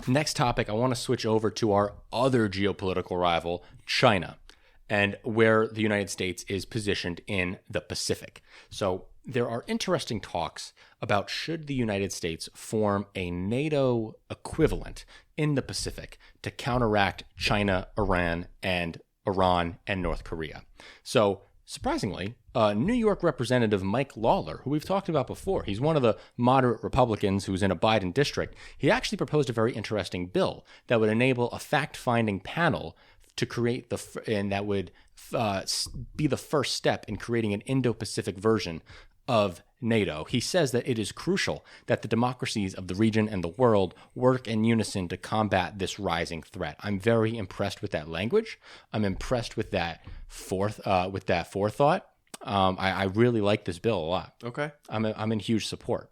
Next topic, I want to switch over to our other geopolitical rival, China, and where the United States is positioned in the Pacific. So there are interesting talks about should the United States form a NATO equivalent in the Pacific to counteract China, Iran, and North Korea. So surprisingly, New York Representative Mike Lawler, who we've talked about before, he's one of the moderate Republicans who's in a Biden district. He actually proposed a very interesting bill that would enable a fact-finding panel to create and that would be the first step in creating an Indo-Pacific version of NATO. He says that it is crucial that the democracies of the region and the world work in unison to combat this rising threat. I'm very impressed with that language. I'm impressed with that forethought. I really like this bill a lot. Okay. I'm in huge support.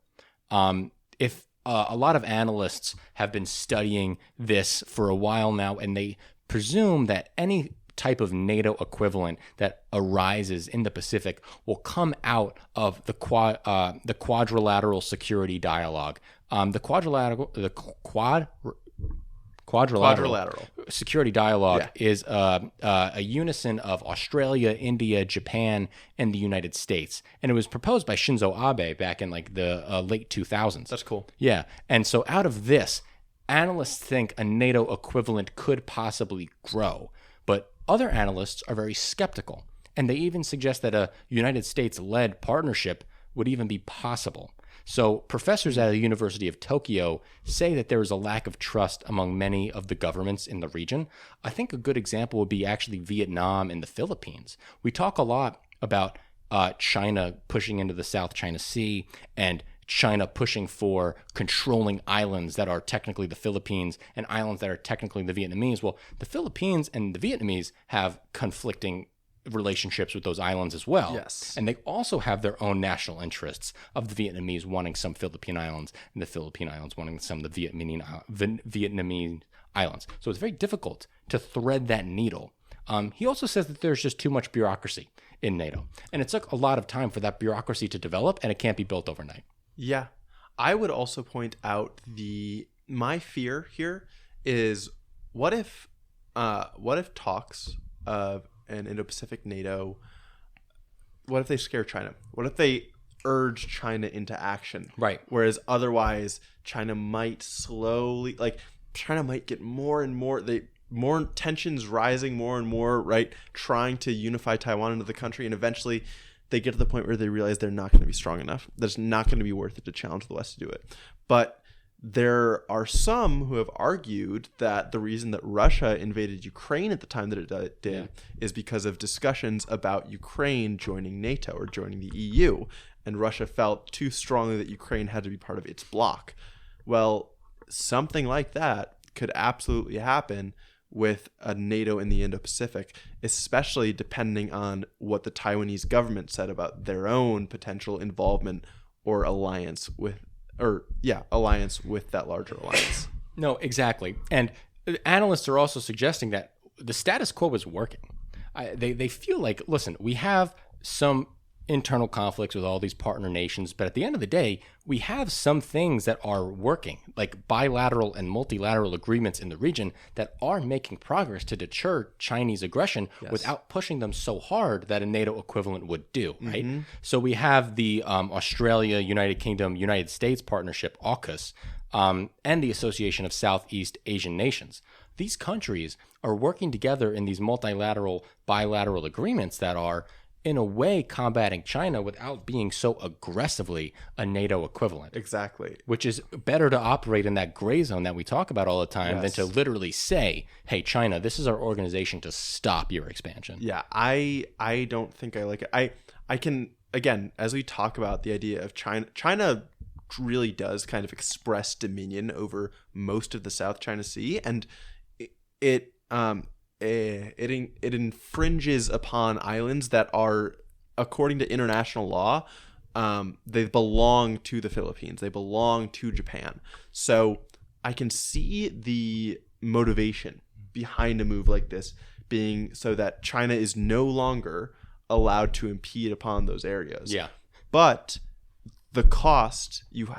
If a lot of analysts have been studying this for a while now, and they presume that any type of NATO equivalent that arises in the Pacific will come out of the quadrilateral security dialogue. The quadrilateral security dialogue is a unison of Australia, India, Japan, and the United States. And it was proposed by Shinzo Abe back in like the late 2000s. That's cool. Yeah. And so out of this, analysts think a NATO equivalent could possibly grow. But other analysts are very skeptical, and they even suggest that a United States-led partnership would even be possible. So professors at the University of Tokyo say that there is a lack of trust among many of the governments in the region. I think a good example would be actually Vietnam and the Philippines. We talk a lot about China pushing into the South China Sea and China pushing for controlling islands that are technically the Philippines and islands that are technically the Vietnamese. Well, the Philippines and the Vietnamese have conflicting relationships with those islands as well. Yes. And they also have their own national interests of the Vietnamese wanting some Philippine islands and the Philippine islands wanting some of the Vietnamese islands. So it's very difficult to thread that needle. He also says that there's just too much bureaucracy in NATO. And it took a lot of time for that bureaucracy to develop, and it can't be built overnight. Yeah. I would also point out my fear here is what if talks of an Indo-Pacific NATO, what if they scare China? What if they urge China into action? Right. Whereas otherwise China might get more and more tensions rising more and more, right? Trying to unify Taiwan into the country, and eventually they get to the point where they realize they're not going to be strong enough. That it's not going to be worth it to challenge the West to do it. But there are some who have argued that the reason that Russia invaded Ukraine at the time that it did is because of discussions about Ukraine joining NATO or joining the EU. And Russia felt too strongly that Ukraine had to be part of its bloc. Well, something like that could absolutely happen with a NATO in the Indo-Pacific, especially depending on what the Taiwanese government said about their own potential involvement or alliance with that larger alliance. No, exactly. And analysts are also suggesting that the status quo is working. They feel like, listen, we have some internal conflicts with all these partner nations, but at the end of the day, we have some things that are working, like bilateral and multilateral agreements in the region that are making progress to deter Chinese aggression without pushing them so hard that a NATO equivalent would do, right? Mm-hmm. So we have the Australia, United Kingdom, United States partnership, AUKUS, and the Association of Southeast Asian Nations. These countries are working together in these multilateral, bilateral agreements that are in a way combating China without being so aggressively a NATO equivalent. Exactly. Which is better to operate in that gray zone that we talk about all the time than to literally say, hey, China, this is our organization to stop your expansion. Yeah, I don't think I like it. I can, again, as we talk about the idea of China really does kind of express dominion over most of the South China Sea, and it infringes upon islands that are, according to international law, they belong to the Philippines. They belong to Japan. So I can see the motivation behind a move like this being so that China is no longer allowed to impede upon those areas. Yeah. But the cost, you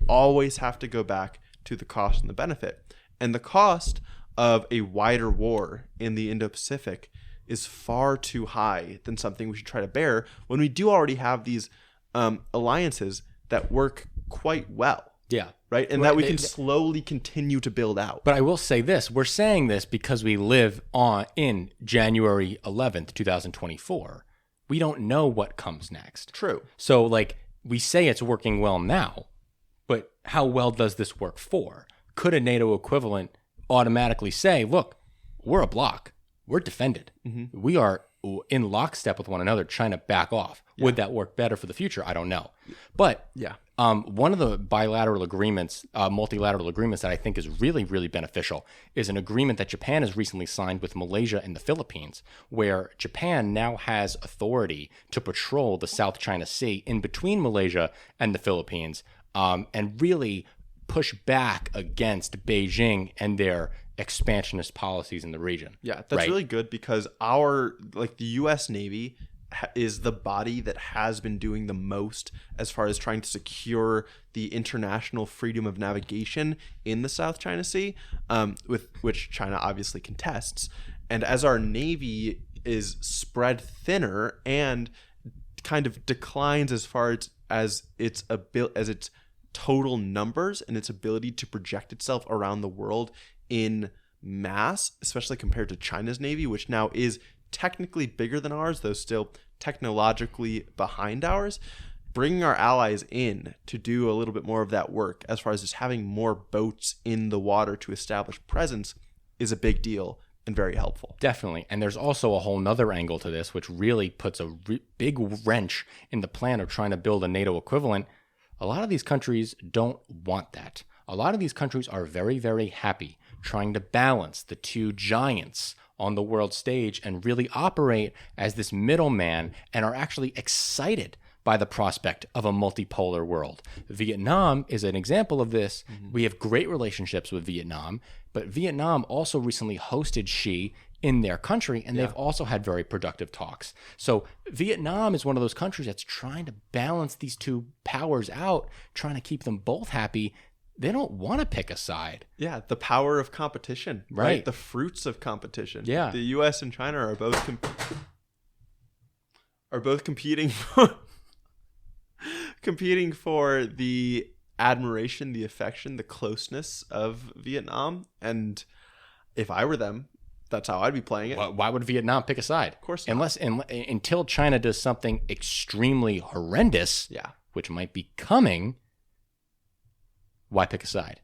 always have to go back to the cost and the benefit. And the cost of a wider war in the Indo-Pacific is far too high than something we should try to bear when we do already have these alliances that work quite well. Yeah. Right. And that we can slowly continue to build out. But I will say this. We're saying this because we live in January 11th, 2024. We don't know what comes next. True. So, like, we say it's working well now, but how well does this work for? Could a NATO equivalent automatically say, look, we're a bloc. We're defended. Mm-hmm. We are in lockstep with one another, trying to back off. Yeah. Would that work better for the future? I don't know. But one of the bilateral agreements, multilateral agreements that I think is really, really beneficial is an agreement that Japan has recently signed with Malaysia and the Philippines, where Japan now has authority to patrol the South China Sea in between Malaysia and the Philippines, and really push back against Beijing and their expansionist policies in the region. Yeah, that's really good because the U.S. Navy is the body that has been doing the most as far as trying to secure the international freedom of navigation in the South China Sea, with which China obviously contests. And as our Navy is spread thinner and kind of declines as far as its total numbers and its ability to project itself around the world in mass, especially compared to China's Navy, which now is technically bigger than ours, though still technologically behind ours, bringing our allies in to do a little bit more of that work as far as just having more boats in the water to establish presence is a big deal and very helpful. Definitely. And there's also a whole nother angle to this, which really puts a big wrench in the plan of trying to build a NATO equivalent. A lot of these countries don't want that. A lot of these countries are very, very happy trying to balance the two giants on the world stage and really operate as this middleman and are actually excited by the prospect of a multipolar world. Vietnam is an example of this. Mm-hmm. We have great relationships with Vietnam, but Vietnam also recently hosted Xi in their country, and they've also had very productive talks. So Vietnam is one of those countries that's trying to balance these two powers out, trying to keep them both happy. They don't want to pick a side. Yeah, the power of competition, right? The fruits of competition. Yeah. The U.S. and China are both competing competing for the admiration, the affection, the closeness of Vietnam. And if I were them, that's how I'd be playing it. Why would Vietnam pick a side? Of course not. Until China does something extremely horrendous, which might be coming, why pick a side?